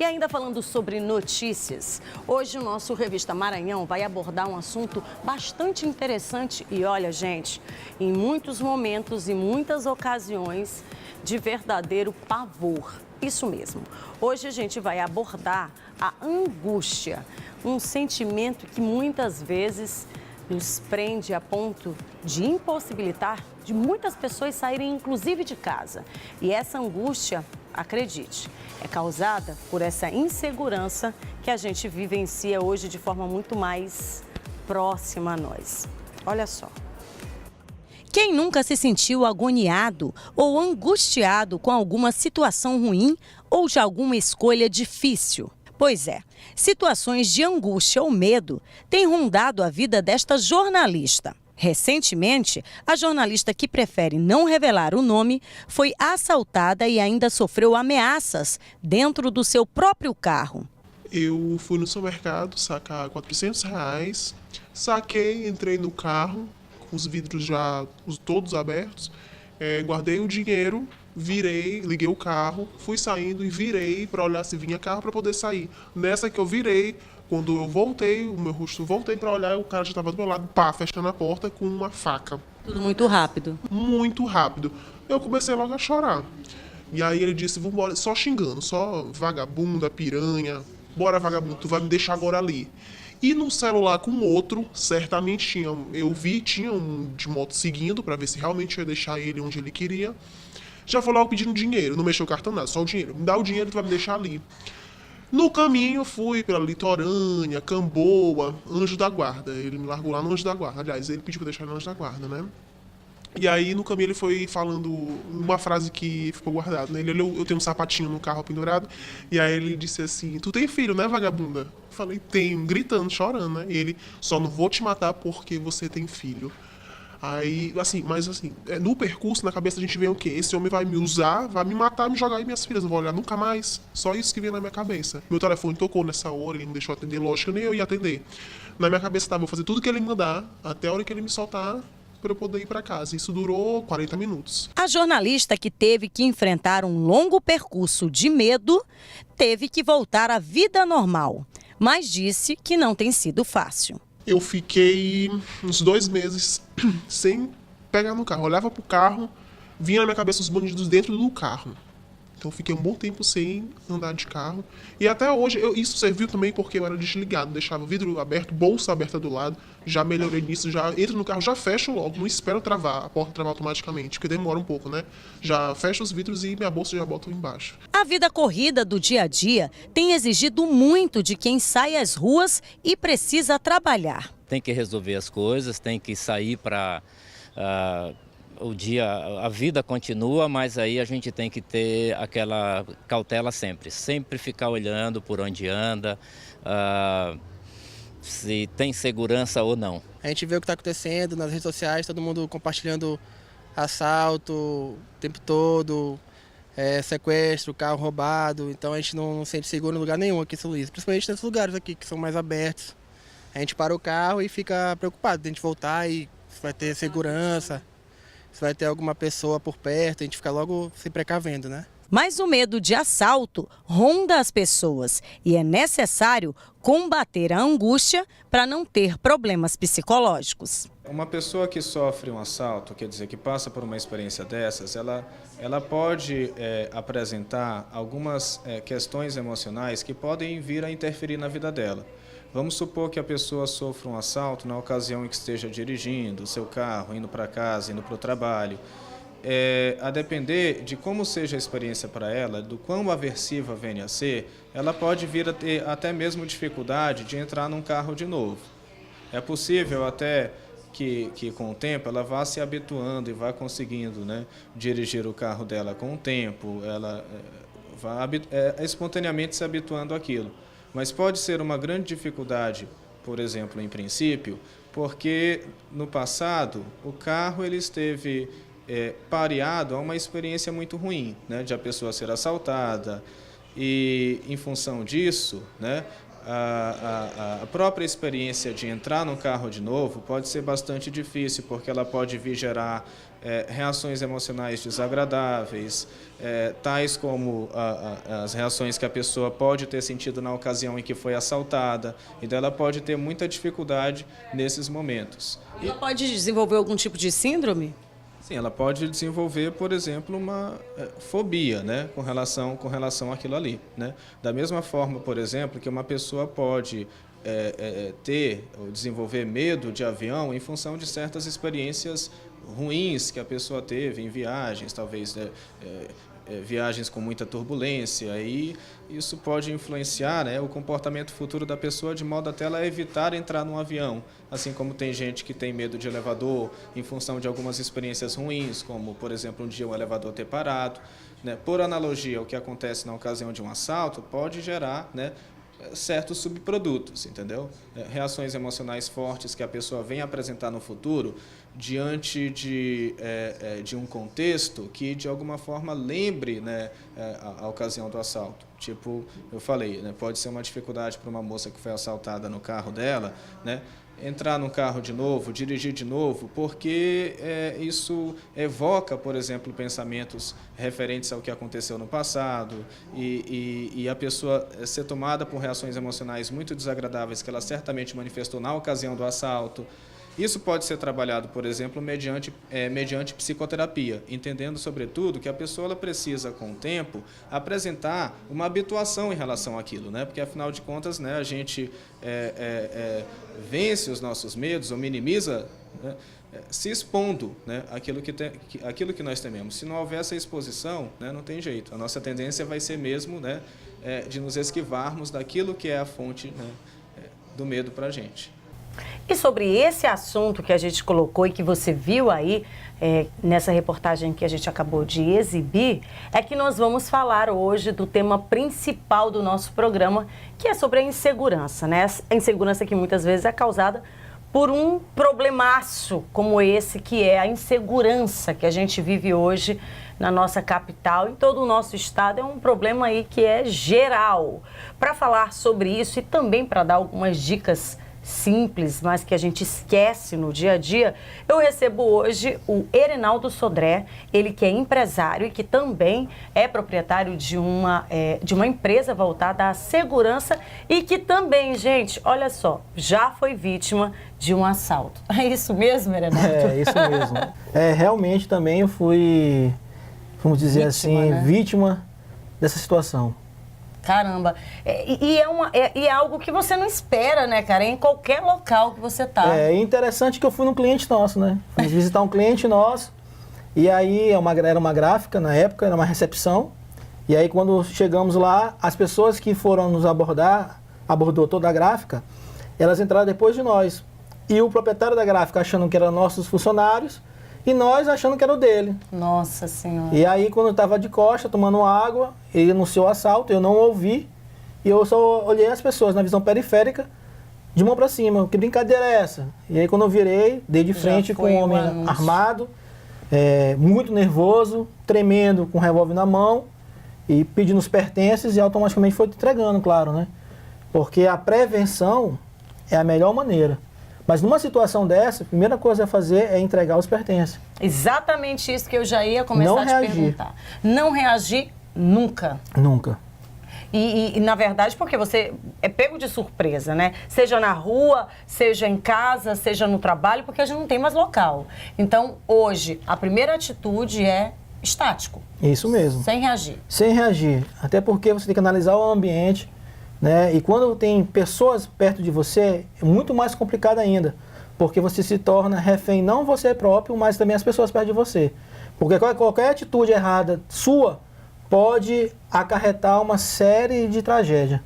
E ainda falando sobre notícias, hoje o nosso Revista Maranhão vai abordar um assunto bastante interessante e olha, gente, em muitos momentos e muitas ocasiões de verdadeiro pavor. Isso mesmo. Hoje a gente vai abordar a angústia, um sentimento que muitas vezes nos prende a ponto de impossibilitar de muitas pessoas saírem inclusive de casa. E essa angústia, acredite, é causada por essa insegurança que a gente vivencia hoje de forma muito mais próxima a nós. Olha só. Quem nunca se sentiu agoniado ou angustiado com alguma situação ruim ou de alguma escolha difícil? Pois é, situações de angústia ou medo têm rondado a vida desta jornalista. Recentemente, a jornalista que prefere não revelar o nome foi assaltada e ainda sofreu ameaças dentro do seu próprio carro. Eu fui no supermercado sacar R$ 400, saquei, entrei no carro, com os vidros já todos abertos, guardei o dinheiro, virei, liguei o carro, fui saindo e virei para olhar se vinha carro para poder sair. Nessa que eu virei, quando eu voltei, o meu rosto voltei para olhar, o cara já estava do meu lado, pá, fechando a porta com uma faca. Tudo muito rápido. Muito rápido. Eu comecei logo a chorar. E aí ele disse, vambora, só xingando, só vagabunda, piranha, bora vagabundo, tu vai me deixar agora ali. E no celular com outro, certamente tinha um de moto seguindo para ver se realmente ia deixar ele onde ele queria. Já foi logo pedindo dinheiro, não mexeu o cartão nada, só o dinheiro. Me dá o dinheiro, tu vai me deixar ali. No caminho, fui pela Litorânea, Camboa, Anjo da Guarda. Ele me largou lá no Anjo da Guarda. Aliás, ele pediu pra deixar no Anjo da Guarda, né? E aí, no caminho, ele foi falando uma frase que ficou guardada, né? Ele olhou, eu tenho um sapatinho no carro pendurado, e aí ele disse assim, tu tem filho, né, vagabunda? Eu falei, tenho, gritando, chorando, né? E ele, só não vou te matar porque você tem filho. Aí, assim, mas assim, no percurso, na cabeça a gente vê o quê? Esse homem vai me usar, vai me matar, me jogar aí minhas filhas, não vou olhar nunca mais. Só isso que vem na minha cabeça. Meu telefone tocou nessa hora, ele não deixou atender, lógico, nem eu ia atender. Na minha cabeça tava, vou fazer tudo que ele mandar, até a hora que ele me soltar, para eu poder ir para casa. Isso durou 40 minutos. A jornalista, que teve que enfrentar um longo percurso de medo, teve que voltar à vida normal, mas disse que não tem sido fácil. Eu fiquei uns 2 meses sem pegar no carro. Eu olhava pro carro, vinha na minha cabeça os bandidos dentro do carro. Então eu fiquei um bom tempo sem andar de carro. E até hoje, isso serviu também porque eu era desligado. Deixava o vidro aberto, bolsa aberta do lado. Já melhorei nisso, já entro no carro, já fecho logo. Não espero travar, a porta travar automaticamente, porque demora um pouco, né? Já fecho os vidros e minha bolsa já boto embaixo. A vida corrida do dia a dia tem exigido muito de quem sai às ruas e precisa trabalhar. Tem que resolver as coisas, tem que sair para... a vida continua, mas aí a gente tem que ter aquela cautela sempre ficar olhando por onde anda, se tem segurança ou não. A gente vê o que está acontecendo nas redes sociais, todo mundo compartilhando assalto o tempo todo, sequestro, carro roubado, então a gente não sente seguro em lugar nenhum aqui em São Luís, principalmente nesses lugares aqui que são mais abertos. A gente para o carro e fica preocupado de a gente voltar e se vai ter segurança, se vai ter alguma pessoa por perto, a gente fica logo se precavendo, né? Mas o medo de assalto ronda as pessoas e é necessário combater a angústia para não ter problemas psicológicos. Uma pessoa que sofre um assalto, quer dizer, que passa por uma experiência dessas, ela pode apresentar algumas questões emocionais que podem vir a interferir na vida dela. Vamos supor que a pessoa sofra um assalto na ocasião em que esteja dirigindo o seu carro, indo para casa, indo para o trabalho. A depender de como seja a experiência para ela, do quão aversiva venha a ser, ela pode vir a ter até mesmo dificuldade de entrar num carro de novo. É possível até que com o tempo ela vá se habituando e vá conseguindo, né, dirigir o carro dela com o tempo, ela vá espontaneamente se habituando àquilo. Mas pode ser uma grande dificuldade, por exemplo, em princípio, porque no passado o carro ele esteve pareado a uma experiência muito ruim, né, de a pessoa ser assaltada e, em função disso, né, a própria experiência de entrar no carro de novo pode ser bastante difícil, porque ela pode vir gerar reações emocionais desagradáveis, tais como as reações que a pessoa pode ter sentido na ocasião em que foi assaltada. Então, ela pode ter muita dificuldade nesses momentos. Ela pode desenvolver algum tipo de síndrome? Sim, ela pode desenvolver, por exemplo, uma fobia, né, com relação àquilo ali, né? Da mesma forma, por exemplo, que uma pessoa pode ter ou desenvolver medo de avião em função de certas experiências ruins que a pessoa teve em viagens, talvez viagens com muita turbulência, e isso pode influenciar, né, o comportamento futuro da pessoa, de modo até ela evitar entrar num avião. Assim como tem gente que tem medo de elevador em função de algumas experiências ruins, como, por exemplo, um dia o elevador ter parado, né? Por analogia, o que acontece na ocasião de um assalto pode gerar, né, certos subprodutos, entendeu? Reações emocionais fortes que a pessoa vem apresentar no futuro diante de um contexto que, de alguma forma, lembre, né, a ocasião do assalto. Tipo, eu falei, né, pode ser uma dificuldade para uma moça que foi assaltada no carro dela, né, entrar no carro de novo, dirigir de novo, porque isso evoca, por exemplo, pensamentos referentes ao que aconteceu no passado, e a pessoa ser tomada por reações emocionais muito desagradáveis que ela certamente manifestou na ocasião do assalto. Isso pode ser trabalhado, por exemplo, mediante psicoterapia, entendendo, sobretudo, que a pessoa ela precisa, com o tempo, apresentar uma habituação em relação àquilo, né? Porque, afinal de contas, né, a gente vence os nossos medos ou minimiza, né, se expondo, né, aquilo que nós tememos. Se não houver essa exposição, né, não tem jeito. A nossa tendência vai ser mesmo, né, de nos esquivarmos daquilo que é a fonte, né, do medo para a gente. E sobre esse assunto que a gente colocou e que você viu aí nessa reportagem que a gente acabou de exibir, é que nós vamos falar hoje do tema principal do nosso programa, que é sobre a insegurança, né? A insegurança que muitas vezes é causada por um problemaço como esse, que é a insegurança que a gente vive hoje na nossa capital, em todo o nosso estado. É um problema aí que é geral. Para falar sobre isso e também para dar algumas dicas simples, mas que a gente esquece no dia a dia, eu recebo hoje o Erinaldo Sodré, ele que é empresário e que também é proprietário de uma empresa voltada à segurança e que também, gente, olha só, já foi vítima de um assalto. É isso mesmo, Erinaldo? É, isso mesmo. Realmente também eu fui, vamos dizer vítima dessa situação. Caramba, é algo que você não espera, né, cara? É em qualquer local que você tá. É interessante que eu fui num cliente nosso, né? Fui visitar um cliente nosso, e aí era uma gráfica na época, era uma recepção, e aí quando chegamos lá, as pessoas que foram nos abordou toda a gráfica, elas entraram depois de nós. E o proprietário da gráfica achando que eram nossos funcionários, e nós achando que era o dele. Nossa Senhora. E aí, quando eu estava de costa, tomando água, ele anunciou o assalto, eu não ouvi, e eu só olhei as pessoas na visão periférica, de mão para cima. Que brincadeira é essa? E aí, quando eu virei, dei de frente com um homem armado, muito nervoso, tremendo, com um revólver na mão, e pedindo os pertences, e automaticamente foi entregando, claro, né? Porque a prevenção é a melhor maneira. Mas numa situação dessa, a primeira coisa a fazer é entregar os pertences. Exatamente isso que eu já ia começar a te perguntar. Não reagir nunca. Nunca. E na verdade, porque você é pego de surpresa, né? Seja na rua, seja em casa, seja no trabalho, porque a gente não tem mais local. Então, hoje, a primeira atitude é estático. Isso mesmo. Sem reagir. Sem reagir. Até porque você tem que analisar o ambiente, né? E quando tem pessoas perto de você, é muito mais complicado ainda, porque você se torna refém não você próprio, mas também as pessoas perto de você. Porque qualquer atitude errada sua pode acarretar uma série de tragédias.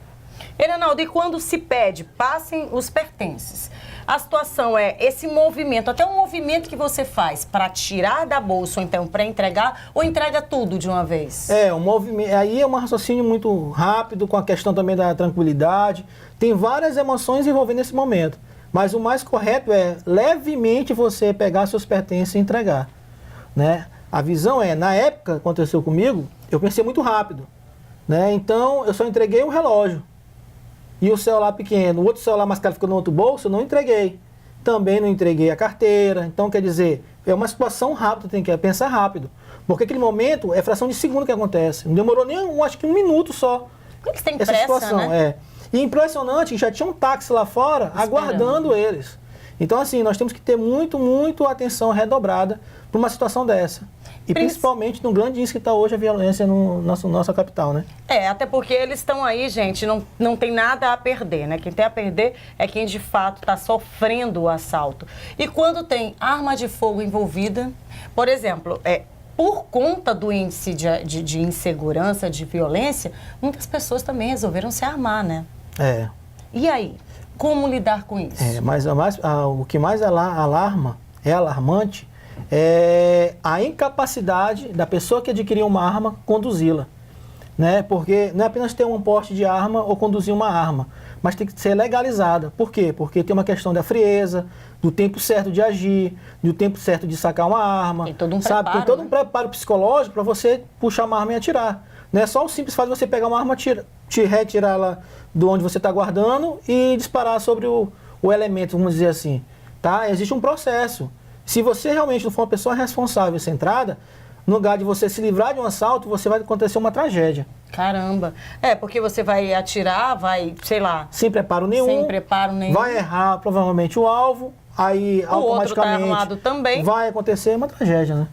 Erinaldo, e quando se pede, passem os pertences, a situação é esse movimento, até um movimento que você faz para tirar da bolsa, ou então para entregar, ou entrega tudo de uma vez? Um movimento, aí é um raciocínio muito rápido, com a questão também da tranquilidade. Tem várias emoções envolvendo esse momento, mas o mais correto é levemente você pegar seus pertences e entregar, né? A visão na época que aconteceu comigo, eu pensei muito rápido, né? Então eu só entreguei um relógio. e o celular pequeno, o outro celular mais caro ficou no outro bolso, eu não entreguei. Também não entreguei a carteira. Então, quer dizer, é uma situação rápida, tem que pensar rápido. Porque aquele momento é fração de segundo que acontece. Não demorou nem, acho que 1 minuto só. Eles têm Essa pressa, situação, né? E impressionante que já tinha um táxi lá fora aguardando eles. Então, assim, nós temos que ter muito atenção redobrada para uma situação dessa. E principalmente no grande índice que está hoje a violência na nossa capital, né? Até porque eles estão aí, gente, não tem nada a perder, né? Quem tem a perder é quem de fato está sofrendo o assalto. E quando tem arma de fogo envolvida, por exemplo, por conta do índice de insegurança, de violência, muitas pessoas também resolveram se armar, né? E aí, como lidar com isso? Mas o que mais alarmante, é a incapacidade da pessoa que adquiriu uma arma conduzi-la. Né? Porque não é apenas ter um porte de arma ou conduzir uma arma, mas tem que ser legalizada. Por quê? Porque tem uma questão da frieza, do tempo certo de agir, do tempo certo de sacar uma arma. Tem todo um sabe? preparo, Tem todo um preparo psicológico para você puxar uma arma e atirar. Não é só o simples fato de você pegar uma arma, retirar ela de onde você está guardando e disparar sobre o elemento, vamos dizer assim. Tá? Existe um processo. Se você realmente não for uma pessoa responsável e centrada, no lugar de você se livrar de um assalto, você vai acontecer uma tragédia. Caramba. Porque você vai atirar, sei lá... Sem preparo nenhum. Vai errar provavelmente o alvo, aí automaticamente outro tá armado também. Vai acontecer uma tragédia, né?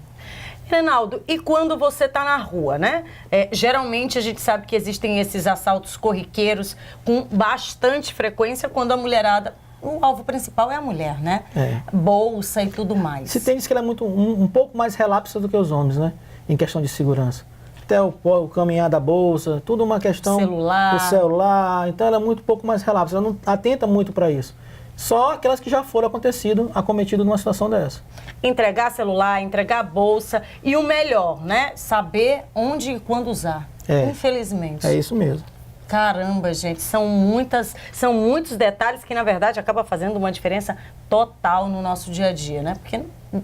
Reinaldo, e quando você está na rua, né? Geralmente a gente sabe que existem esses assaltos corriqueiros com bastante frequência quando a mulherada... O alvo principal é a mulher, né? Bolsa e tudo mais. Se tem, diz que ela é um pouco mais relapsa do que os homens, né? Em questão de segurança. Até o caminhar da bolsa, tudo uma questão... O celular. Então ela é muito pouco mais relapsa. Ela não atenta muito para isso. Só aquelas que já foram acometido numa situação dessa. Entregar celular, entregar bolsa e o melhor, né? Saber onde e quando usar. Infelizmente. É isso mesmo. Caramba, gente, são muitos detalhes que, na verdade, acaba fazendo uma diferença total no nosso dia a dia, né? Porque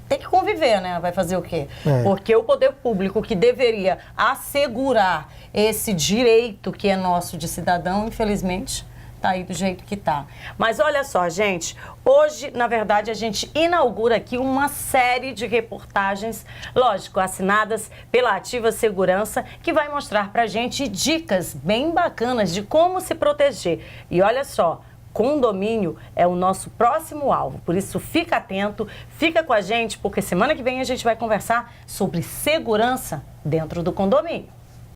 tem que conviver, né? Vai fazer o quê? Porque o poder público que deveria assegurar esse direito que é nosso de cidadão, infelizmente, tá aí do jeito que tá. Mas olha só, gente, hoje, na verdade, a gente inaugura aqui uma série de reportagens, lógico, assinadas pela Ativa Segurança, que vai mostrar pra gente dicas bem bacanas de como se proteger. E olha só, condomínio é o nosso próximo alvo, por isso fica atento, fica com a gente, porque semana que vem a gente vai conversar sobre segurança dentro do condomínio.